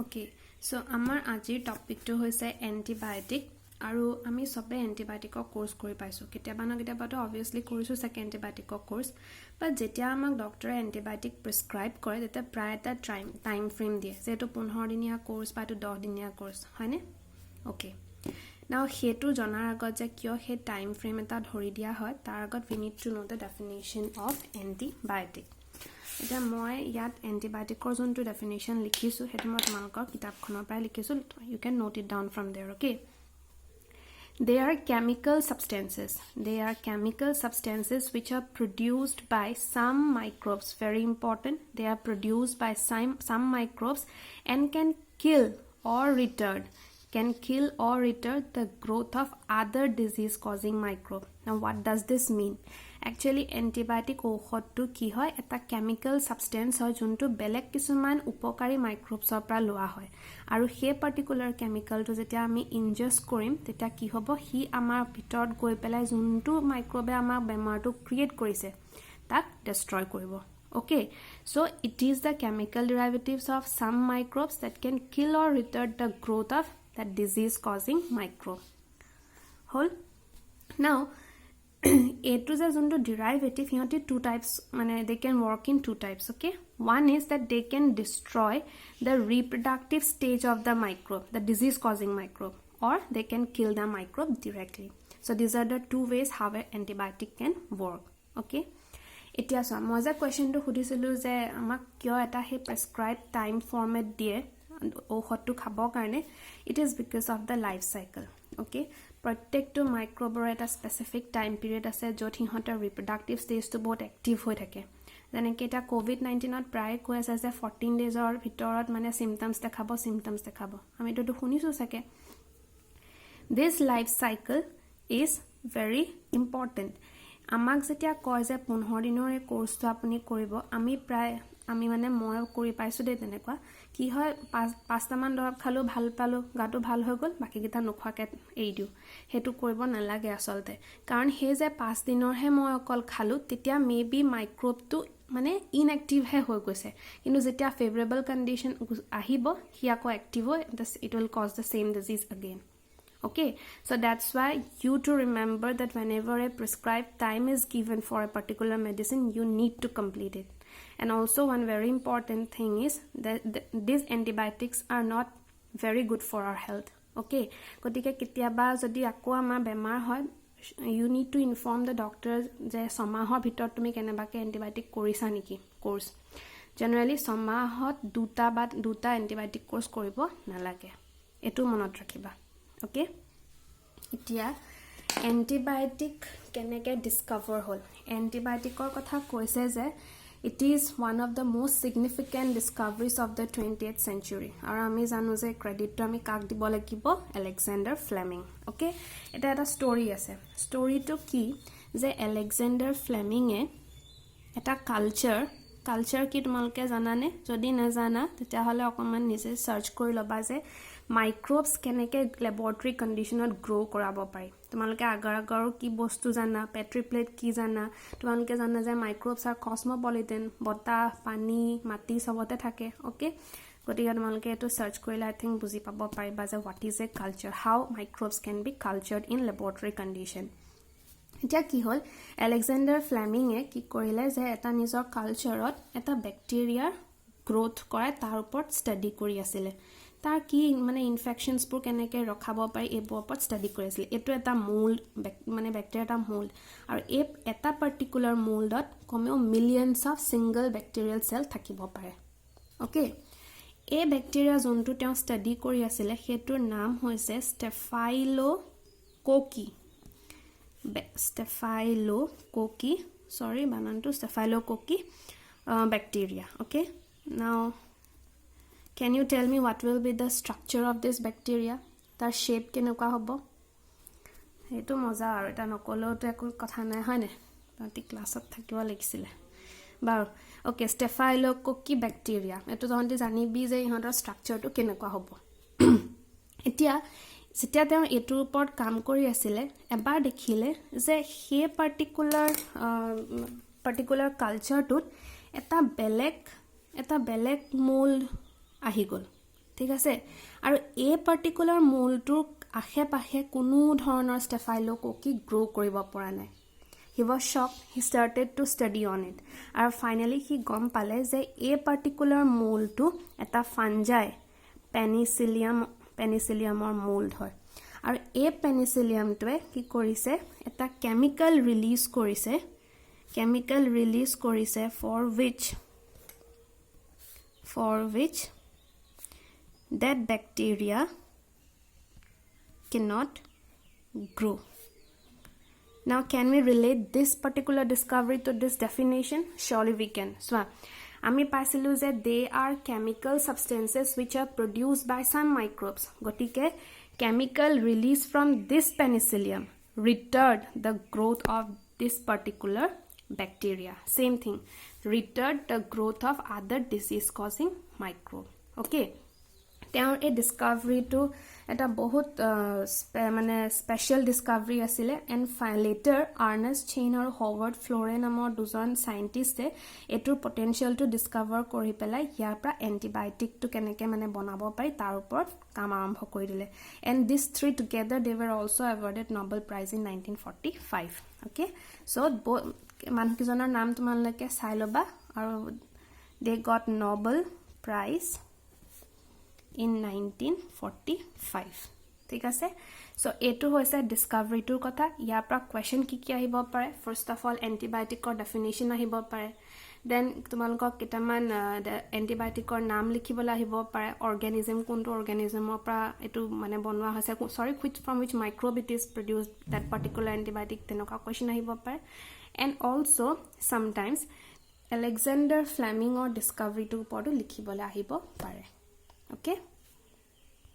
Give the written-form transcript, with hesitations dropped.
Okay, so আমাৰ আজিৰ টপিকটো হৈছে এন্টিবায়োটিক আৰু আমি সবে এন্টিবায়োটিকৰ কোৰ্স কৰি পাইছো কেতিয়াবা না কেতিয়াবাটো obviously কৰিছো সেকে এন্টিবায়োটিকৰ কোৰ্স বাট যেতিয়া আমাক ডক্টৰে এন্টিবায়োটিক প্ৰেসক্ৰাইব কৰে তেতিয়া প্ৰায় এটা টাইম ফ্ৰেম দিয়ে যেটো 15 দিনীয়া কোৰ্স বা 10 দিনীয়া কোৰ্স হয়নে ওকে নাও হেতু জনাৰ আগত যে কিয় হে টাইম ফ্ৰেম এটা ধৰি দিয়া হয় তাৰ আগত we need to know the definition of antibiotic এটা মই ইয়াত এন্টিবায়োটিকৰ যোনটো ডেফিনিশন লিখিছো হেতু মই তোমালোকৰ কিতাপখনৰ পৰা লিখিছো you can note it down from there okay they are chemical substances which are produced by some microbes very important they are produced by some microbes and can kill or retard the growth of other disease causing microbe now what does this mean actually antibiotic ঔষধটো কি হয় এটা chemical substance হয় যোনটো বেলেগ কিছুমান উপকাৰী মাইক্ৰোবছৰ পৰা লোৱা হয় আৰু সেই পাৰ্টিকুলাৰ কেমিক্যালটো যেতিয়া আমি ইনজেষ্ট কৰিম তেতিয়া কি হ'ব হি আমাৰ ভিতৰত গৈ পেলাই যোনটো মাইক্ৰোবে আমাৰ বেমাৰটো ক্ৰিয়েট কৰিছে তাক ডেস্ট্ৰয় কৰিব okay so it is the chemical derivatives of some microbes that can kill or retard the growth of that disease causing microbe whole now A to the zondo derivative here two types they can work in two types okay one is that they can destroy the reproductive stage of the microbe the disease causing microbe or they can kill the microbe directly so these are the two ways how an antibiotic can work okay এতিয়া সম মই যে কোৱেশ্চনটো খুদিছিলো যে আমাক কিয় এটা হে প্ৰেসক্ৰাইব time format দিয়ে ঔষধটো খাব কাৰণে it is because of the life cycle okay প্ৰত্যেকটো মাইক্ৰোবৰ এটা স্পেসিফিক টাইম পিৰিয়ড আছে য'ত হিহঁতৰ ৰিপ্ৰডাক্টিভ ষ্টেজটো বহুত এক্টিভ হৈ থাকে যেনেকৈ এটা কোভিড-19 ত প্ৰায় কৈ আছে যে 14 ডেজৰ ভিতৰত সিম্পটমছ দেখাব আমি তো শুনিছো সকে this life cycle is very important আমাক যেতিয়া কয় যে 15 দিনৰ এই কোৰ্সটো আপুনি কৰিব আমি মই কৰি পাইছো দে তেনেকুৱা কি হয় পাঁচটা মান দৰব খালো ভাল পালো গাটো ভাল হৈ গল বাকি কিটা নখোৱাকে এই দিও হেতু কৰিব নালাগে আসলতে কাৰণ হে যে 5 দিনৰ হে মই অকল খালো তেতিয়া মেবি মাইক্ৰোবটো ইনএক্টিভ হে হৈ গৈছে কিন্তু যেতিয়া ফেভৰেবল কন্ডিশন আহিব হি আকৌ এক্টিভ হয় it will cause the same disease again okay so that's why you to remember that whenever a prescribed time is given for a particular medicine you need to complete it and also one very important thing is that these antibiotics are not very good for our health okay গতিকে কিতিয়াবা যদি আকো আমাৰ বেমাৰ হয় you need to inform the doctor যে সমাহৰ ভিতৰত তুমি কেনেবাকে এন্টিবায়োটিক কৰিছা নেকি কোৰ্স generally সমাহত দুটা এন্টিবায়োটিক কোৰ্স কৰিব নালাগে এটো মনত ৰাখিবা okay এতিয়া এন্টিবায়োটিক কেনেকে ডিসকভাৰ হল এন্টিবায়োটিকৰ কথা কৈছে যে it is one of the most significant discoveries of the 20th century আৰু আমি জানো যে ক্ৰেডিটটো আমি কাক দিব লাগিব আলেকজাণ্ডাৰ ফ্লেমিং okay এটা ষ্টৰী আছে ষ্টৰীটো কি যে আলেকজাণ্ডাৰ ফ্লেমিংয়ে এটা কালচাৰ কি তোমালকে জানানে যদি না জানা তেতিয়া হলে অকমান নিজে সাৰ্চ কৰি লবা যে মাইক্ৰোবস কেনেকে ল্যাবৰেটৰী কন্ডিশনত গ্ৰো কৰাব পাৰি তোমালকে আগাৰ কি বস্তু জানা পেট্ৰি প্লেট কি জানা তোমালকে জানা যে মাইক্ৰোবস আৰ কসমোপলিটান বতাহ পানী মাটি সবতে থাকে ওকে গতিকে তোমালকে এটো সাৰ্চ কৰিলে আই থিংক বুজি পাব পাৰিবা যে what is a culture how microbes can be cultured in laboratory condition এতিয়া কি হল আলেকজাণ্ডাৰ ফ্লেমিংয়ে কি কৰিলে যে এটা নিজৰ কালচাৰত এটা ব্যাকটেৰিয়াৰ গ্ৰোথ কৰে তাৰ ওপৰত ষ্টাডি কৰি আছিল তাৰ কি ইনফেকশনস পুৰ কেনেকে ৰখাব পাৰি এই ওপৰত ষ্টাডি কৰিছিল এটো এটা মোল্ড ব্যাকটেৰিয়া এটা মোল্ড আৰু এটা পাৰ্টিকুলাৰ মোল্ডত কমেও মিলিয়নস অফ সিঙ্গল ব্যাকটেৰিয়াল সেল থাকিব পাৰে ওকে এই ব্যাকটেৰিয়া যোনটো তেওঁ ষ্টাডি কৰি আছিল হেতুৰ নাম হৈছে ষ্টেফাইলোকোকি bacteria okay now can you tell me what will be the structure of this bacteria tar shape কেনেকুৱা হ'ব হেতু মজা আৰু এটা নকলেও তো একো কথা নাই হয়নে তাতি ক্লাছত থাকিব লাগিছিল বাৰু okay staphylococcus bacteria এটো তহন্তে জানিবি যে ইহঁতৰ স্ট্ৰাকচাৰটো কেনেকুৱা হ'ব এতিয়া যেতিয়া তেওঁ এটোৰ ওপৰত কাম কৰি আছিল এবাৰ দেখিলে যে হে পাৰ্টিকুলাৰ কালচাৰটোত এটা বেলেগ মোল্ড আহি গল ঠিক আছে আৰু এই পাৰ্টিকুলাৰ মূলটোৰ আশে পাশে কোনো ধৰণৰ ষ্টেফাইলোককি গ্ৰো কৰিব পৰা নাই He was shocked. He started to study on it. And finally, he গম পালে যে এই particular mold এটা fungi, penicilliumৰ mold হয়। আৰু এই penicilliumটোৱে কি কৰিছে এটা chemical release কৰিছে for which that bacteria cannot grow. Now, can we relate this particular discovery to this definition? Surely we can. So, আমি পাইছিলো যে they are chemical substances which are produced by some microbes. গতিকে chemical release from this penicillium retard the growth of this particular bacteria. Same thing. Retard the growth of other disease-causing microbe. Okay. তেওঁৰ এই ডিস্কভাৰীটো এটা বহুত মানে special discovery আছিল and letter Ernest chain আৰু Howard ফ্লোৰে নামৰ দুজন সাইন্টিষ্টে এটোৰ পটেনশিয়েলটো ডিস্কভাৰ কৰি পেলাই ইয়াৰ পৰা এন্টিবায়োটিকটো কেনেকৈ মানে বনাব পাৰি তাৰ ওপৰত কাম আৰম্ভ কৰি দিলে and this three together they were also awarded Nobel prize in 1945 okay চ' মানুহকেইজনৰ নাম তোমালোকে চাই ল'বা আৰু they got Nobel prize in 1945 ঠিক আছে সো এটো হৈছে ডিস্কভাৰীটোৰ কথা ইয়াৰ পৰা কোৱেশ্চন কি আহিব পাৰে ফাৰ্স্ট অফ অল এন্টিবায়োটিকৰ ডেফিনিশ্যন আহিব পাৰে দেন তোমালোকক কেটামান এন্টিবায়োটিকৰ নাম লিখিবলৈ আহিব পাৰে অৰ্গানিজম কোনটো অৰ্গানিজমৰ পৰা এটো মানে বনোৱা হৈছে সৰি from which microbe it is produced that particular antibiotic তেনেকুৱা কোৱেশ্চন আহিব পাৰে and also sometimes Alexander Flemingৰ ডিস্কভাৰীটোৰ ওপৰতো লিখিবলৈ আহিব পাৰে Okay